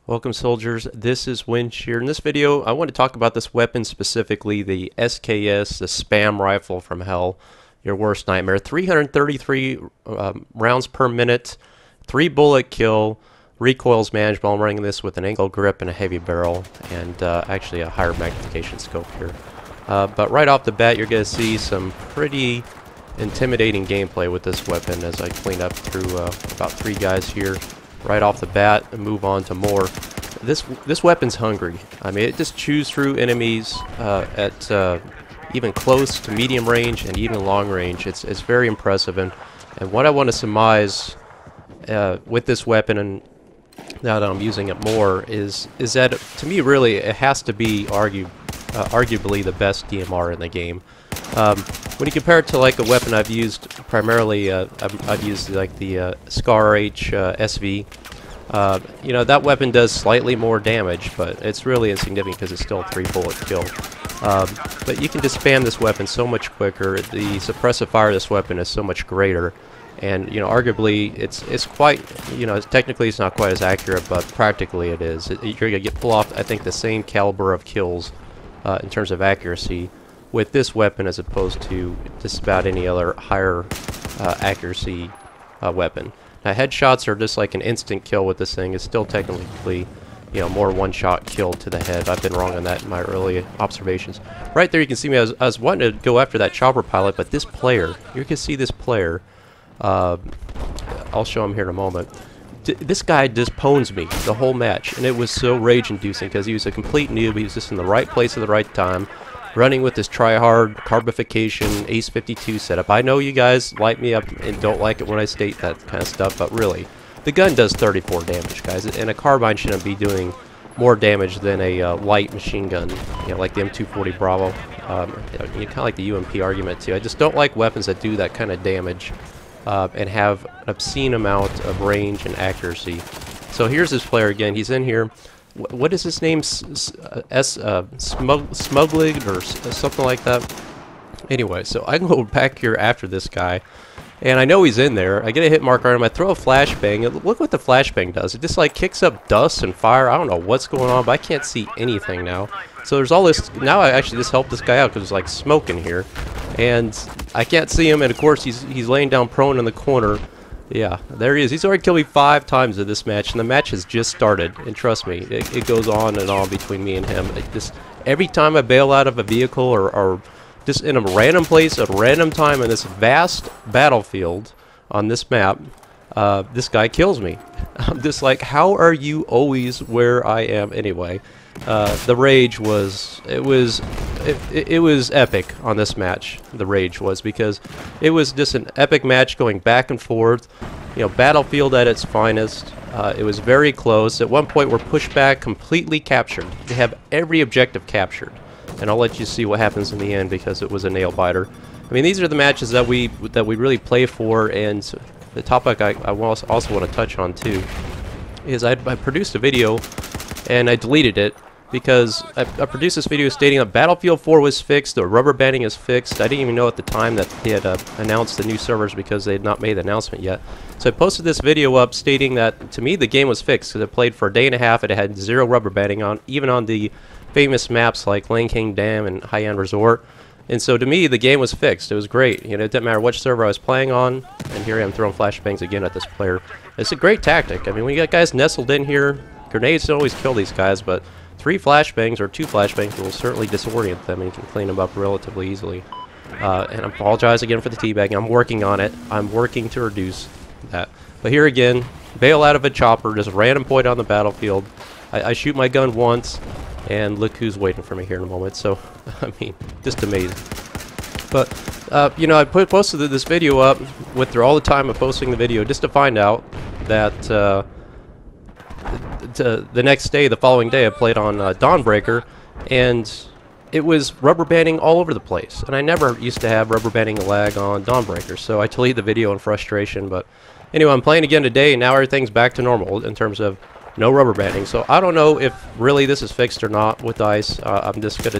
Welcome soldiers, this is Winch here. In this video I want to talk about this weapon specifically, the SKS, the spam rifle from hell, your worst nightmare. 333 rounds per minute, 3 bullet kill, recoils manageable. I'm running this with an angle grip and a heavy barrel and actually a higher magnification scope here. But right off the bat you're going to see some pretty intimidating gameplay with this weapon as I clean up through about 3 guys here right off the bat and move on to more. This weapon's hungry. I mean, it just chews through enemies at even close to medium range and even long range. It's very impressive, and what I want to surmise with this weapon, and now that I'm using it more, is that to me really it has to be arguably the best DMR in the game. When you compare it to like a weapon I've used primarily, I've used like the SKS SV. You know, that weapon does slightly more damage, but it's really insignificant because it's still a 3-bullet kill. But you can just spam this weapon so much quicker. The suppressive fire of this weapon is so much greater, and you know, arguably it's quite, you know, technically it's not quite as accurate, but practically it is. You're gonna pull off, I think, the same caliber of kills in terms of accuracy with this weapon as opposed to just about any other higher accuracy weapon. Now, headshots are just like an instant kill with this thing. It's still technically, you know, more one-shot kill to the head. I've been wrong on that in my early observations. Right there you can see me, I was wanting to go after that chopper pilot, but this player, you can see this player, I'll show him here in a moment. This guy just pwned me the whole match, and it was so rage-inducing because he was a complete noob. He was just in the right place at the right time, running with this try-hard carbification Ace 52 setup. I know you guys light me up and don't like it when I state that kind of stuff, but really, the gun does 34 damage, guys, and a carbine shouldn't be doing more damage than a light machine gun, you know, like the M240 Bravo. You know, kind of like the UMP argument too. I just don't like weapons that do that kind of damage and have an obscene amount of range and accuracy. So here's this player again. He's in here. What is his name? Smuglig or something like that. Anyway, so I go back here after this guy, and I know he's in there. I get a hit marker on him. I throw a flashbang, and look what the flashbang does. It just like kicks up dust and fire. I don't know what's going on, but I can't see anything now. So there's all this. Now I actually just helped this guy out because there's like smoke in here, and I can't see him. And of course he's laying down prone in the corner. Yeah, there he is. He's already killed me 5 times in this match, and the match has just started. And trust me, it goes on and on between me and him. Just every time I bail out of a vehicle or just in a random place at a random time in this vast battlefield on this map, this guy kills me. I'm just like, how are you always where I am anyway? The rage was, it was epic on this match. The rage was, because it was just an epic match going back and forth, you know, battlefield at its finest. It was very close. At one point we're pushed back, completely captured. We have every objective captured, and I'll let you see what happens in the end because it was a nail biter. I mean, these are the matches that we really play for. And the topic I also want to touch on too is I produced a video and I deleted it because I produced this video stating that Battlefield 4 was fixed, the rubber banding is fixed. I didn't even know at the time that they had announced the new servers because they had not made the announcement yet. So I posted this video up stating that to me the game was fixed because it played for a day and a half. It had 0 rubber banding on, even on the famous maps like Lane King Dam and High End Resort. And so to me the game was fixed. It was great. You know, it didn't matter which server I was playing on. And here I am throwing flashbangs again at this player. It's a great tactic. I mean, when you got guys nestled in here, grenades don't always kill these guys, but 3 flashbangs or 2 flashbangs will certainly disorient them, and you can clean them up relatively easily. And I apologize again for the teabagging. I'm working on it. I'm working to reduce that. But here again, bail out of a chopper, just a random point on the battlefield. I shoot my gun once, and look who's waiting for me here in a moment. So, I mean, just amazing. But, you know, I posted this video up with all the time of posting the video just to find out that the next day, the following day, I played on Dawnbreaker, and it was rubber banding all over the place. And I never used to have rubber banding lag on Dawnbreaker, so I deleted the video in frustration. But anyway, I'm playing again today, and now everything's back to normal in terms of no rubber banding. So I don't know if really this is fixed or not with DICE. I'm just gonna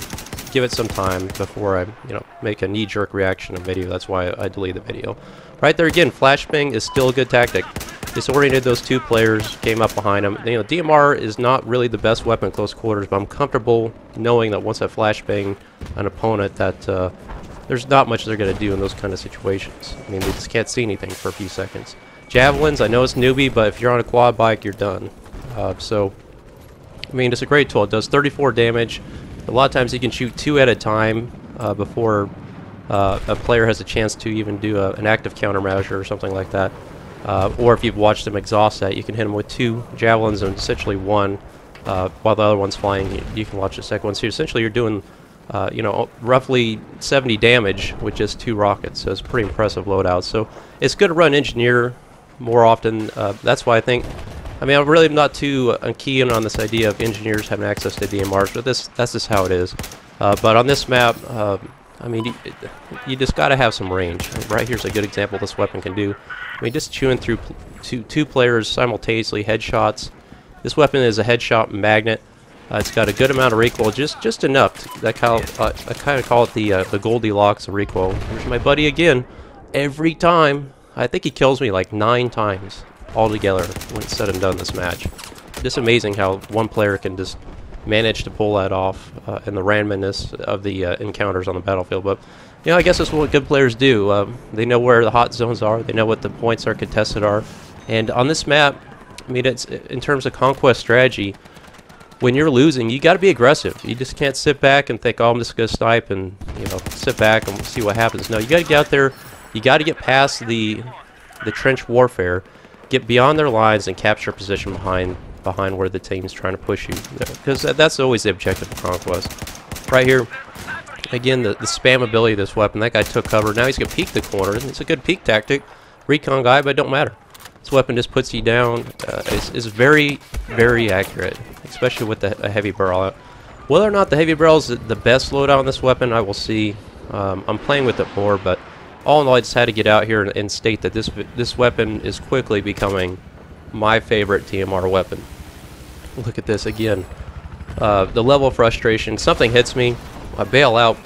give it some time before I, you know, make a knee-jerk reaction of video. That's why I deleted the video. Right there again, flashbang is still a good tactic. disoriented those two players, came up behind them. You know, DMR is not really the best weapon in close quarters, but I'm comfortable knowing that once I flashbang an opponent that there's not much they're going to do in those kind of situations. I mean, they just can't see anything for a few seconds. Javelins, I know it's newbie, but if you're on a quad bike, you're done. So, I mean, it's a great tool. It does 34 damage. A lot of times you can shoot 2 at a time before a player has a chance to even do an active countermeasure or something like that. Or if you've watched them exhaust that, you can hit them with 2 javelins and essentially 1, while the other one's flying. You can watch the second one. So essentially you're doing, you know, roughly 70 damage with just 2 rockets. So it's a pretty impressive loadout. So it's good to run Engineer more often. That's why I think, I mean, I'm really not too keen on this idea of Engineers having access to DMRs, but that's just how it is. But on this map, I mean, you just got to have some range. Right here's a good example this weapon can do. I mean, just chewing through two players simultaneously, headshots. This weapon is a headshot magnet. It's got a good amount of recoil, just enough. I kind of call it the Goldilocks of recoil. There's my buddy again. Every time, I think he kills me like 9 times altogether when it's said and done this match. Just amazing how one player can just manage to pull that off and the randomness of the encounters on the battlefield. But you know, I guess that's what good players do. They know where the hot zones are. They know what the points are contested are. And on this map, I mean, it's in terms of conquest strategy. When you're losing, you got to be aggressive. You just can't sit back and think, "Oh, I'm just gonna snipe and sit back and see what happens." No, you got to get out there. You got to get past the trench warfare, get beyond their lines, and capture position behind where the team's trying to push you, because that's always the objective of conquest. Right here, again, the spam ability of this weapon. That guy took cover. Now he's gonna peek the corner. It's a good peek tactic, recon guy, but it don't matter. This weapon just puts you down. Is very, very accurate, especially with a heavy barrel. Whether or not the heavy barrel is the best loadout on this weapon, I will see. I'm playing with it more, but all in all, I just had to get out here and state that this weapon is quickly becoming my favorite TMR weapon. Look at this again. The level of frustration. Something hits me. I bail out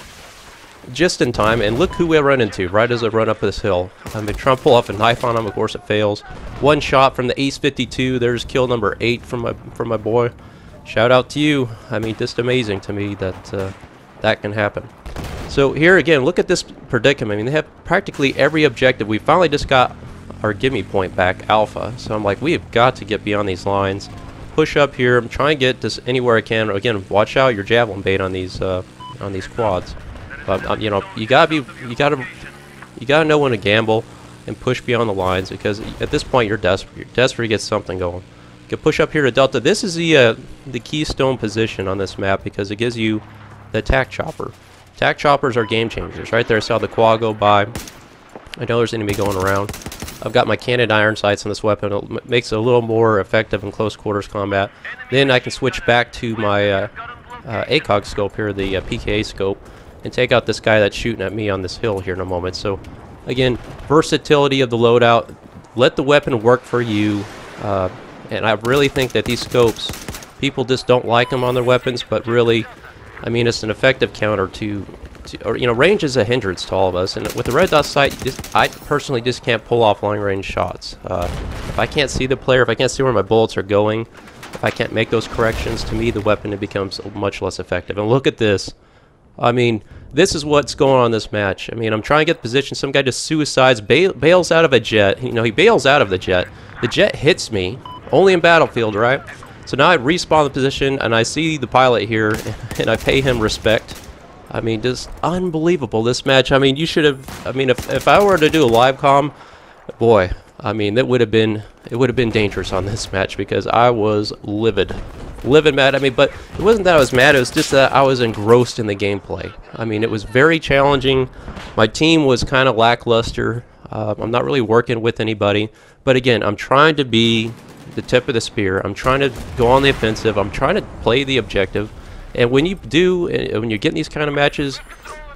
just in time, and look who we run into right as I run up this hill. I'm trying to pull off a knife on him. Of course, it fails. One shot from the Ace 52. There's kill number 8 from my boy. Shout out to you. I mean, just amazing to me that that can happen. So here again, look at this predicament. I mean, they have practically every objective. We finally just got our gimme point back, Alpha. So I'm like, we have got to get beyond these lines. Push up here. I'm trying to get this anywhere I can. Again, watch out your javelin bait on these quads. But you know, you gotta know when to gamble and push beyond the lines, because at this point you're desperate. You're desperate to get something going. You can push up here to Delta. This is the keystone position on this map because it gives you the attack chopper. Attack choppers are game changers. Right there, I saw the quad go by. I know there's an enemy going around. I've got my cannoned iron sights on this weapon. It makes it a little more effective in close quarters combat. Then I can switch back to my ACOG scope here, the PKA scope, and take out this guy that's shooting at me on this hill here in a moment. So again, versatility of the loadout. Let the weapon work for you. And I really think that these scopes, people just don't like them on their weapons, but really, I mean, it's an effective counter to or, you know, range is a hindrance to all of us, and with the red dot sight, I personally just can't pull off long range shots. If I can't see the player, if I can't see where my bullets are going, if I can't make those corrections, to me the weapon, it becomes much less effective. And look at this. I mean, this is what's going on in this match. I mean, I'm trying to get the position. Some guy just suicides, bails out of a jet. You know, he bails out of the jet. The jet hits me, only in Battlefield, right? So now I respawn the position, and I see the pilot here, and I pay him respect. I mean, just unbelievable, this match. I mean, you should have, I mean, if I were to do a live comm, boy, I mean, it would have been dangerous on this match, because I was livid mad. I mean, but it wasn't that I was mad, it was just that I was engrossed in the gameplay. I mean, it was very challenging. My team was kind of lackluster. I'm not really working with anybody, but again, I'm trying to be the tip of the spear. I'm trying to go on the offensive. I'm trying to play the objective. And when you do, when you're getting these kind of matches,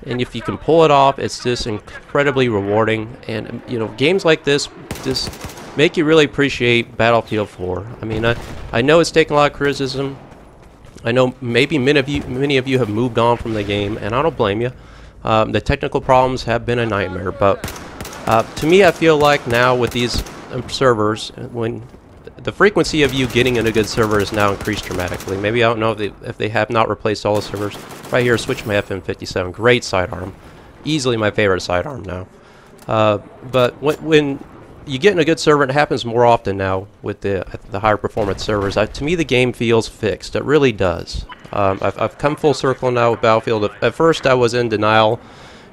and if you can pull it off, it's just incredibly rewarding. And you know, games like this just make you really appreciate Battlefield 4. I mean, I know it's taken a lot of criticism. I know maybe many of you have moved on from the game, and I don't blame you. The technical problems have been a nightmare, but to me, I feel like now with these servers, when the frequency of you getting in a good server is now increased dramatically. Maybe I don't know if they have not replaced all the servers. Right here, switch my FM57. Great sidearm. Easily my favorite sidearm now. But when you get in a good server, it happens more often now with the higher performance servers. To me, the game feels fixed. It really does. I've come full circle now with Battlefield. At first, I was in denial.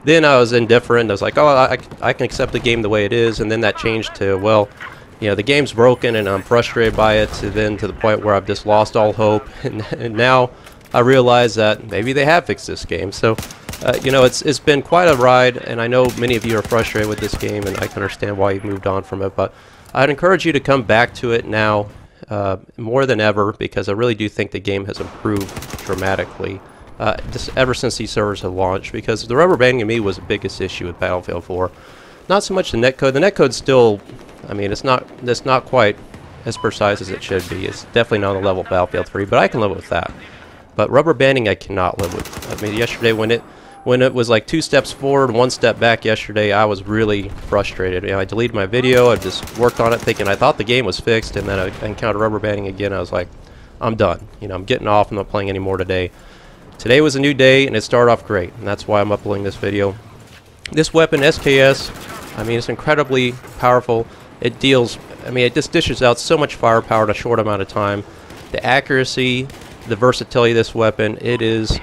Then I was indifferent. I was like, oh, I can accept the game the way it is. And then that changed to, well, you know, the game's broken and I'm frustrated by it. To then to the point where I've just lost all hope. And now I realize that maybe they have fixed this game. So, you know, it's been quite a ride. And I know many of you are frustrated with this game, and I can understand why you've moved on from it. But I'd encourage you to come back to it now more than ever, because I really do think the game has improved dramatically. Just ever since these servers have launched, because the rubber banding to me was the biggest issue with Battlefield 4. Not so much the netcode. The netcode's still, I mean, it's not quite as precise as it should be. It's definitely not on the level of Battlefield 3, but I can live with that. But rubber banding I cannot live with. I mean, yesterday when it was like 2 steps forward, 1 step back yesterday, I was really frustrated. You know, I deleted my video. I just worked on it thinking I thought the game was fixed, and then I encountered rubber banding again. I was like, I'm done. You know, I'm getting off. I'm not playing anymore today. Today was a new day, and it started off great, and that's why I'm uploading this video. This weapon, SKS, I mean, it's incredibly powerful. It deals, I mean, it just dishes out so much firepower in a short amount of time. The accuracy, the versatility of this weapon, it is,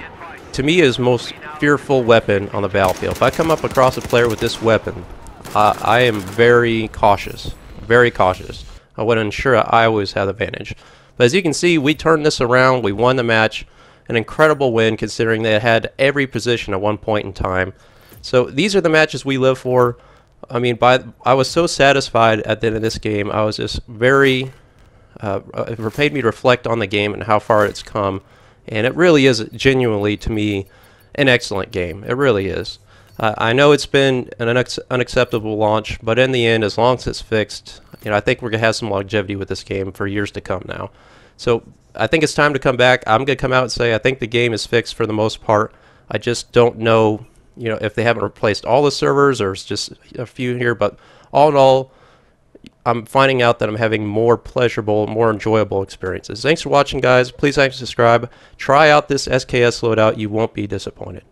to me, is most fearful weapon on the battlefield. If I come up across a player with this weapon, I am very cautious. Very cautious. I want to ensure I always have the advantage. But as you can see, we turned this around. We won the match. An incredible win, considering they had every position at one point in time. So these are the matches we live for. I mean, I was so satisfied at the end of this game. I was just very, it made me reflect on the game and how far it's come. And it really is genuinely, to me, an excellent game. It really is. I know it's been an unacceptable launch, but in the end, as long as it's fixed, you know, I think we're going to have some longevity with this game for years to come now. So I think it's time to come back. I'm going to come out and say I think the game is fixed for the most part. I just don't know, you know, if they haven't replaced all the servers or it's just a few here. But all in all, I'm finding out that I'm having more pleasurable, more enjoyable experiences. Thanks for watching, guys. Please like and subscribe. Try out this SKS loadout. You won't be disappointed.